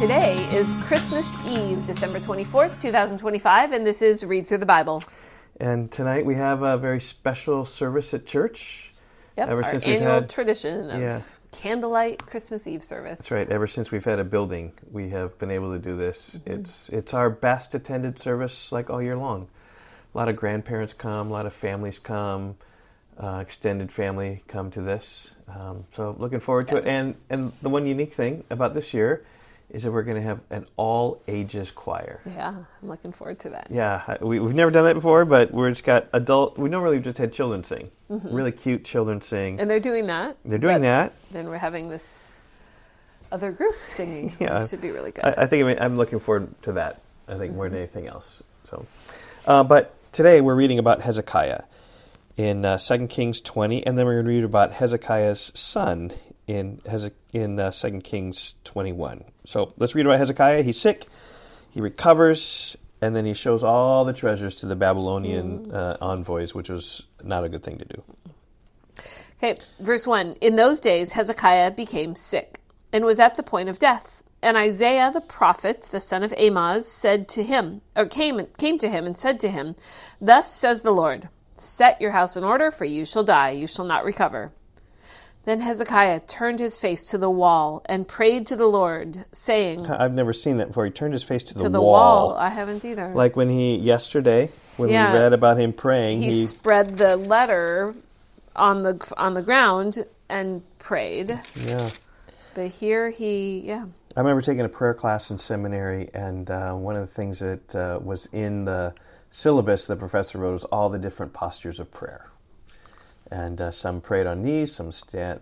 Today is Christmas Eve, December 24th, 2025, and this is Read Through the Bible. And tonight we have a very special service at church. Yep, our annual tradition of candlelight Christmas Eve service. That's right. Ever since we've had a building, we have been able to do this. It's our best attended service like all year long. A lot of grandparents come, a lot of families come, extended family come to this. So looking forward to it. And the one unique thing about this year is that we're going to have an all-ages choir. Yeah, I'm looking forward to that. Yeah, we've never done that before, but we've just got adult. We normally just had children sing, really cute children sing. And they're doing that. They're doing that. Then we're having this other group singing. Yeah, it should be really good. I think I'm looking forward to that. I think more than anything else. So, but today we're reading about Hezekiah in 2 Kings 20, and then we're going to read about Hezekiah's son in 2 Kings 21. So let's read about Hezekiah. He's sick, he recovers, and then he shows all the treasures to the Babylonian envoys, which was not a good thing to do. Okay, verse 1. In those days Hezekiah became sick and was at the point of death. And Isaiah the prophet, the son of Amoz, said to him, or came to him and said to him, "Thus says the Lord, set your house in order, for you shall die, you shall not recover." Then Hezekiah turned his face to the wall and prayed to the Lord, saying... I've never seen that before. He turned his face to the wall. wall. I haven't either. Like when yesterday, we read about him praying. He spread the letter on the ground and prayed. Yeah. But here I remember taking a prayer class in seminary, and one of the things that was in the syllabus the professor wrote was all the different postures of prayer. And some prayed on knees, some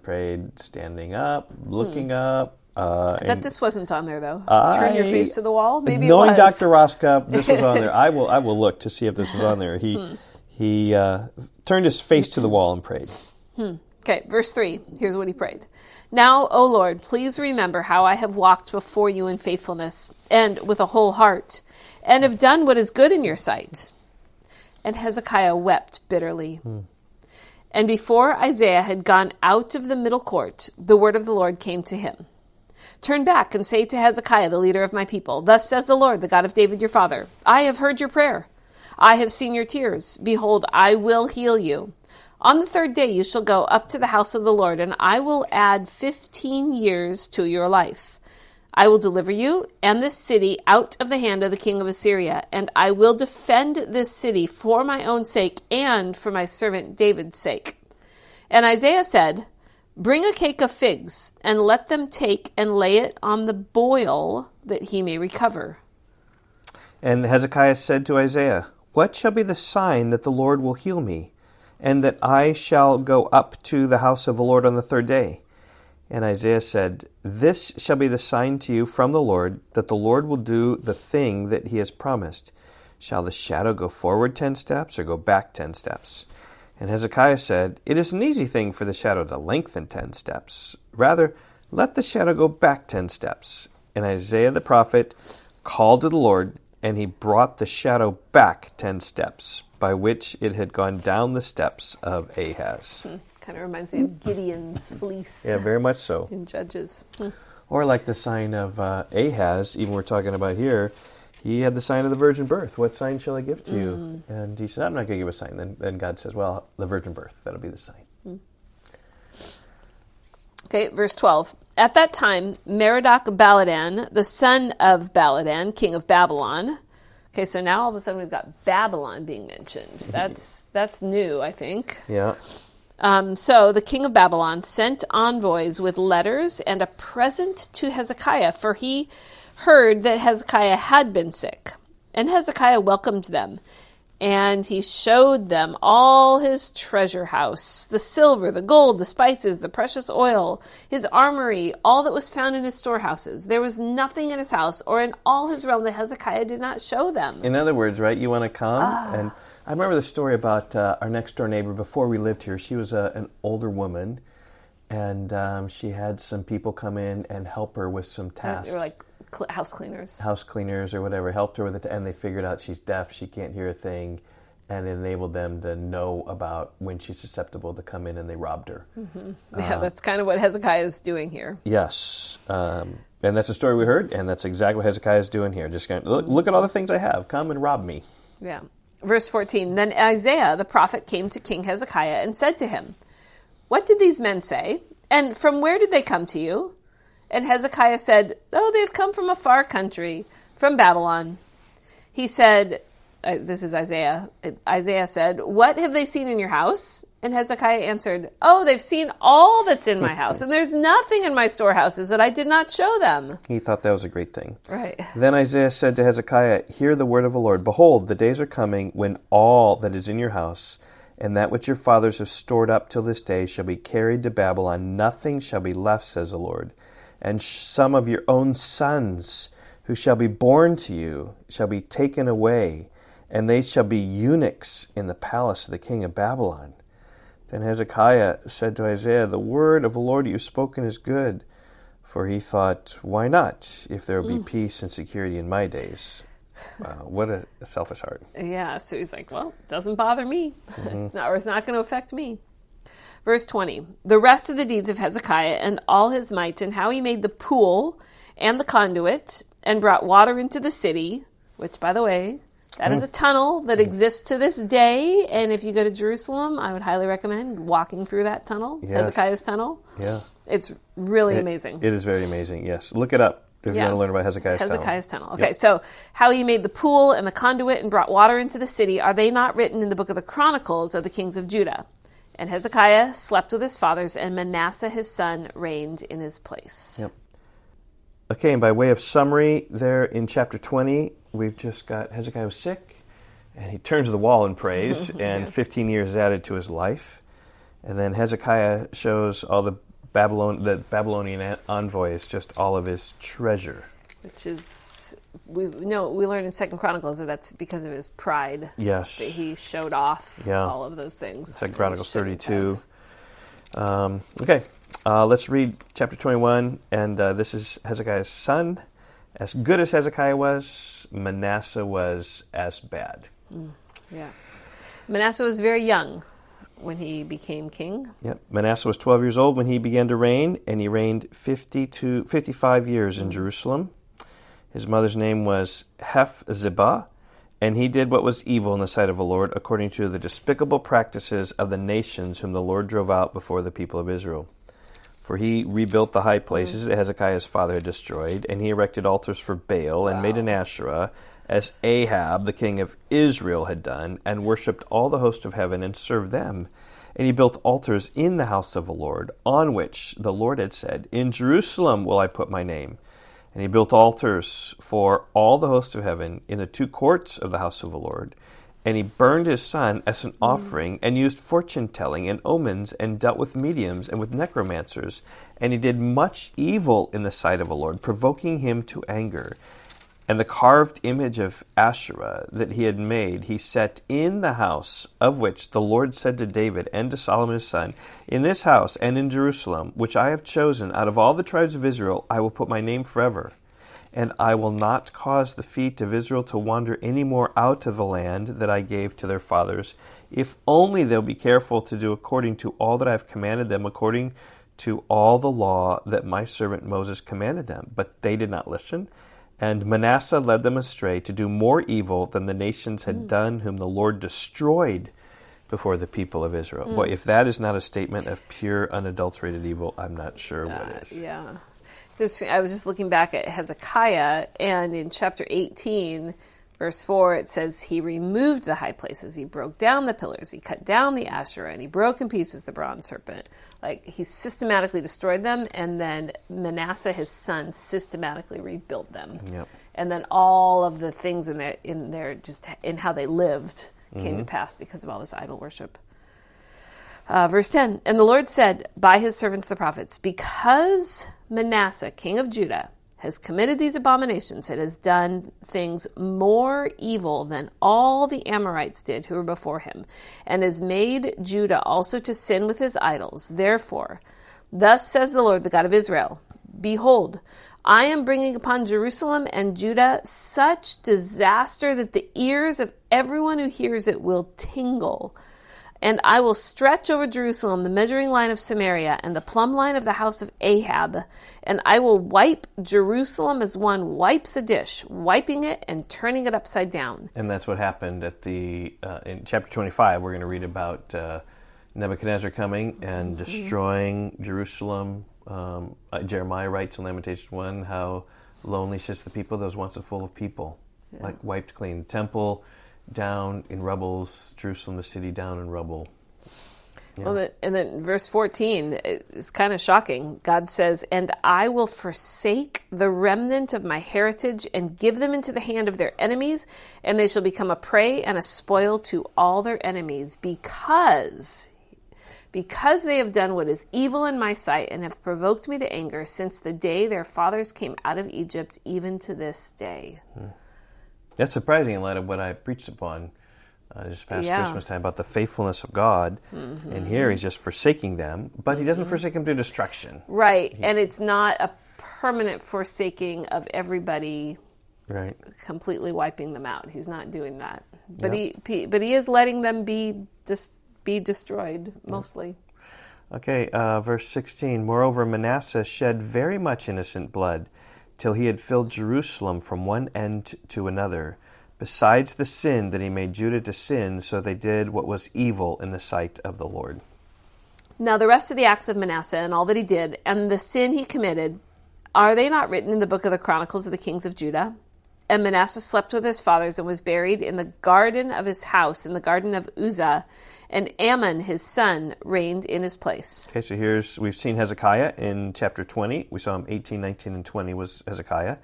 prayed standing up, looking up. I bet this wasn't on there, though. Turn your face to the wall? Maybe it was. Knowing Dr. Roska, this was on there. I will look to see if this was on there. He turned his face to the wall and prayed. Okay, verse 3. Here's what he prayed. "Now, O Lord, please remember how I have walked before you in faithfulness and with a whole heart, and have done what is good in your sight." And Hezekiah wept bitterly. And before Isaiah had gone out of the middle court, the word of the Lord came to him. "Turn back and say to Hezekiah, the leader of my people, Thus says the Lord, the God of David your father, I have heard your prayer. I have seen your tears. Behold, I will heal you. On the third day you shall go up to the house of the Lord, and I will add 15 years to your life. I will deliver you and this city out of the hand of the king of Assyria, and I will defend this city for my own sake and for my servant David's sake." And Isaiah said, "Bring a cake of figs, and let them take and lay it on the boil, that he may recover." And Hezekiah said to Isaiah, "What shall be the sign that the Lord will heal me, and that I shall go up to the house of the Lord on the third day?" And Isaiah said, "This shall be the sign to you from the Lord, that the Lord will do the thing that he has promised. Shall the shadow go forward 10 steps or go back 10 steps? And Hezekiah said, "It is an easy thing for the shadow to lengthen 10 steps. Rather, let the shadow go back 10 steps. And Isaiah the prophet called to the Lord, and he brought the shadow back 10 steps, by which it had gone down the steps of Ahaz. Kind of reminds me of Gideon's fleece. Yeah, very much so. In Judges. Or like the sign of Ahaz, even we're talking about here, he had the sign of the virgin birth. "What sign shall I give to you?" And he said, "I'm not going to give a sign." Then God says, "Well, the virgin birth, that'll be the sign." Okay, verse 12. "At that time, Merodach-Baladan, the son of Baladan, king of Babylon." Okay, so now all of a sudden we've got Babylon being mentioned. That's new, I think. Yeah. So the king of Babylon sent envoys with letters and a present to Hezekiah, for he heard that Hezekiah had been sick. And Hezekiah welcomed them, and he showed them all his treasure house, the silver, the gold, the spices, the precious oil, his armory, all that was found in his storehouses. There was nothing in his house or in all his realm that Hezekiah did not show them. In other words, right, you want to come and... I remember the story about our next-door neighbor before we lived here. She was an older woman, and she had some people come in and help her with some tasks. They were like house cleaners. House cleaners or whatever, helped her with it, and they figured out she's deaf, she can't hear a thing, and it enabled them to know about when she's susceptible to come in, and they robbed her. Yeah, that's kind of what Hezekiah is doing here. Yes. And that's a story we heard, and that's exactly what Hezekiah is doing here. Just going, look at all the things I have. Come and rob me. Yeah. Verse 14, then Isaiah the prophet came to King Hezekiah and said to him, what did these men say? And from where did they come to you? And Hezekiah said, oh, they've come from a far country, from Babylon. He said, this is Isaiah. Isaiah said, what have they seen in your house? And Hezekiah answered, oh, they've seen all that's in my house, and there's nothing in my storehouses that I did not show them. He thought that was a great thing. Right. Then Isaiah said to Hezekiah, hear the word of the Lord. Behold, the days are coming when all that is in your house and that which your fathers have stored up till this day shall be carried to Babylon. Nothing shall be left, says the Lord. And some of your own sons who shall be born to you shall be taken away, and they shall be eunuchs in the palace of the king of Babylon. Then Hezekiah said to Isaiah, the word of the Lord you have spoken is good. For he thought, why not, if there will be peace and security in my days? What a selfish heart. Yeah, so he's like, well, it doesn't bother me. It's not going to affect me. Verse 20, the rest of the deeds of Hezekiah and all his might, and how he made the pool and the conduit and brought water into the city, which, by the way, that is a tunnel that exists to this day. And if you go to Jerusalem, I would highly recommend walking through that tunnel, Yes. Hezekiah's tunnel. Yeah. It's really amazing. It is very amazing, yes. Look it up if you want to learn about Hezekiah's tunnel. Okay, so how he made the pool and the conduit and brought water into the city, are they not written in the book of the Chronicles of the kings of Judah? And Hezekiah slept with his fathers, and Manasseh his son reigned in his place. Yep. Okay, and by way of summary, there in chapter 20, we've just got Hezekiah was sick, and he turns to the wall and prays, and 15 years added to his life. And then Hezekiah shows all the Babylonian envoys just all of his treasure. Which is, we learn in 2 Chronicles that that's because of his pride. Yes. That he showed off all of those things. 2 Chronicles 32. Okay, let's read chapter 21, and this is Hezekiah's son. As good as Hezekiah was, Manasseh was as bad. Yeah. Manasseh was very young when he became king. Yep. Manasseh was 12 years old when he began to reign, and he reigned 55 years in Jerusalem. His mother's name was Hephzibah, and he did what was evil in the sight of the Lord, according to the despicable practices of the nations whom the Lord drove out before the people of Israel. For he rebuilt the high places that Hezekiah's father had destroyed, and he erected altars for Baal, and made an Asherah, as Ahab, the king of Israel, had done, and worshipped all the host of heaven, and served them. And he built altars in the house of the Lord, on which the Lord had said, in Jerusalem will I put my name. And he built altars for all the host of heaven in the 2 courts of the house of the Lord. And he burned his son as an offering, and used fortune-telling and omens, and dealt with mediums and with necromancers. And he did much evil in the sight of the Lord, provoking him to anger. And the carved image of Asherah that he had made, he set in the house, of which the Lord said to David and to Solomon his son, in this house and in Jerusalem, which I have chosen out of all the tribes of Israel, I will put my name forever. And I will not cause the feet of Israel to wander any more out of the land that I gave to their fathers, if only they'll be careful to do according to all that I have commanded them, according to all the law that my servant Moses commanded them. But they did not listen. And Manasseh led them astray to do more evil than the nations had done, whom the Lord destroyed before the people of Israel. Boy, if that is not a statement of pure, unadulterated evil, I'm not sure what is. Yeah. I was just looking back at Hezekiah, and in chapter 18, verse 4, it says, he removed the high places, he broke down the pillars, he cut down the Asherah, and he broke in pieces the bronze serpent. Like, he systematically destroyed them, and then Manasseh, his son, systematically rebuilt them. Yep. And then all of the things in their just in how they lived came to pass because of all this idol worship. Verse 10, and the Lord said by his servants the prophets, because Manasseh, king of Judah, has committed these abominations, it has done things more evil than all the Amorites did who were before him, and has made Judah also to sin with his idols. Therefore, thus says the Lord, the God of Israel, behold, I am bringing upon Jerusalem and Judah such disaster that the ears of everyone who hears it will tingle. And I will stretch over Jerusalem the measuring line of Samaria and the plumb line of the house of Ahab. And I will wipe Jerusalem as one wipes a dish, wiping it and turning it upside down. And that's what happened at in chapter 25. We're going to read about Nebuchadnezzar coming and destroying Jerusalem. Jeremiah writes in Lamentations 1 how lonely sits the people that was once full of people, like wiped clean. Temple down in rubbles, Jerusalem, the city, down in rubble. Yeah. Well, and then verse 14 is kind of shocking. God says, and I will forsake the remnant of my heritage and give them into the hand of their enemies, and they shall become a prey and a spoil to all their enemies, because they have done what is evil in my sight and have provoked me to anger since the day their fathers came out of Egypt, even to this day. That's surprising in light of what I preached upon this past Christmas time about the faithfulness of God. And here he's just forsaking them, but he doesn't forsake them to destruction. Right, and it's not a permanent forsaking of everybody, right? Completely wiping them out. He's not doing that. But he is letting them be destroyed, mostly. Okay, verse 16. Moreover, Manasseh shed very much innocent blood, till he had filled Jerusalem from one end to another, besides the sin that he made Judah to sin, so they did what was evil in the sight of the Lord. Now the rest of the acts of Manasseh and all that he did, and the sin he committed, are they not written in the book of the Chronicles of the kings of Judah? And Manasseh slept with his fathers and was buried in the garden of his house, in the garden of Uzzah, and Amon, his son, reigned in his place. Okay, so we've seen Hezekiah in chapter 20. We saw him 18, 19, and 20 was Hezekiah.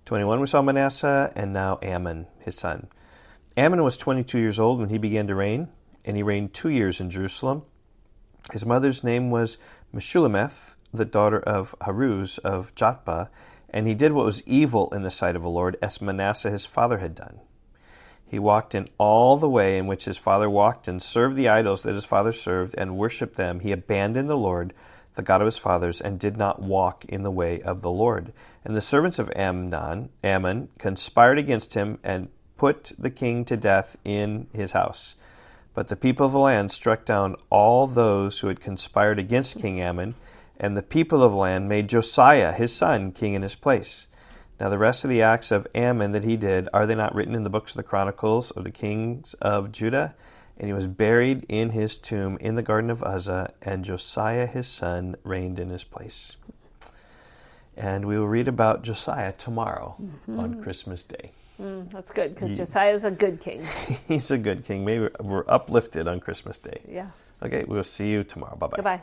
21 we saw Manasseh, and now Amon, his son. Amon was 22 years old when he began to reign, and he reigned 2 years in Jerusalem. His mother's name was Meshullemeth, the daughter of Haruz of Jotbah, and he did what was evil in the sight of the Lord, as Manasseh his father had done. He walked in all the way in which his father walked, and served the idols that his father served, and worshipped them. He abandoned the Lord, the God of his fathers, and did not walk in the way of the Lord. And the servants of Ammon conspired against him, and put the king to death in his house. But the people of the land struck down all those who had conspired against King Ammon, and the people of the land made Josiah, his son, king in his place. Now the rest of the acts of Ammon that he did, are they not written in the books of the Chronicles of the kings of Judah? And he was buried in his tomb in the garden of Uzzah, and Josiah his son reigned in his place. And we will read about Josiah tomorrow on Christmas Day. That's good, because Josiah is a good king. He's a good king. Maybe we're uplifted on Christmas Day. Yeah. Okay, we'll see you tomorrow. Bye-bye. Goodbye.